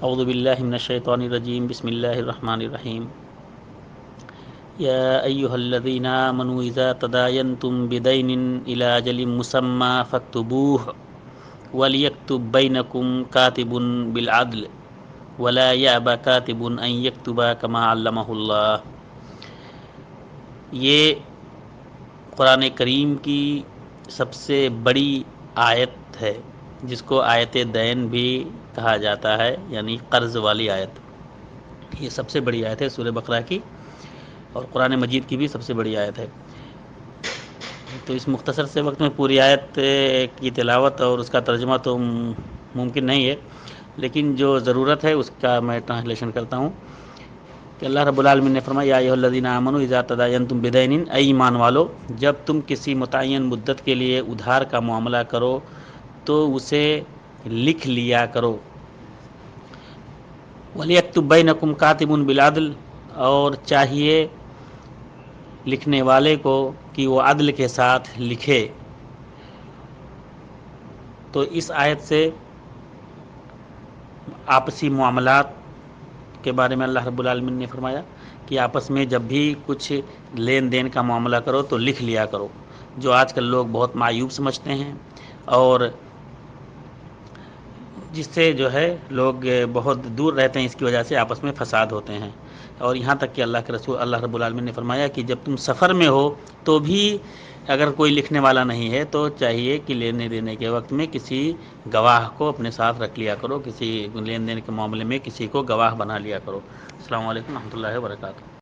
اعوذ باللہ من الشیطان الرجیم، بسم اللہ الرحمن الرحیم۔ یا ایہا الذین آمنوا اذا تداینتم بدین الی اجل مسمی فاکتبوہ ولیکتب بینکم کاتب بالعدل ولا یأبی کاتب ان یکتب کما علمہ اللہ۔ یہ قرآن کریم کی سب سے بڑی آیت ہے، جس کو آیت دین بھی کہا جاتا ہے، یعنی قرض والی آیت۔ یہ سب سے بڑی آیت ہے سورہ بقرہ کی، اور قرآن مجید کی بھی سب سے بڑی آیت ہے۔ تو اس مختصر سے وقت میں پوری آیت کی تلاوت اور اس کا ترجمہ تو ممکن نہیں ہے، لیکن جو ضرورت ہے اس کا میں ٹرانسلیشن کرتا ہوں کہ اللہ رب العالمین نے فرمایا، یا ایھا الذین آمنوا اذا تداینتم بدین، اے ایمان والو، جب تم کسی متعین مدت کے لیے ادھار کا معاملہ کرو تو اسے لکھ لیا کرو۔ وَلْيَكْتُبْ بَيْنَكُمْ كَاتِبٌ بِالْعَدْلِ، اور چاہیے لکھنے والے کو کہ وہ عدل کے ساتھ لکھے۔ تو اس آیت سے آپسی معاملات کے بارے میں اللہ رب العالمین نے فرمایا کہ آپس میں جب بھی کچھ لین دین کا معاملہ کرو تو لکھ لیا کرو، جو آج کل لوگ بہت معیوب سمجھتے ہیں، اور جس سے جو ہے لوگ بہت دور رہتے ہیں، اس کی وجہ سے آپس میں فساد ہوتے ہیں۔ اور یہاں تک کہ اللہ کے رسول اللہ رب العالمین نے فرمایا کہ جب تم سفر میں ہو تو بھی اگر کوئی لکھنے والا نہیں ہے تو چاہیے کہ لینے دینے کے وقت میں کسی گواہ کو اپنے ساتھ رکھ لیا کرو، کسی لین دین کے معاملے میں کسی کو گواہ بنا لیا کرو۔ السلام علیکم و رحمۃ اللہ وبرکاتہ۔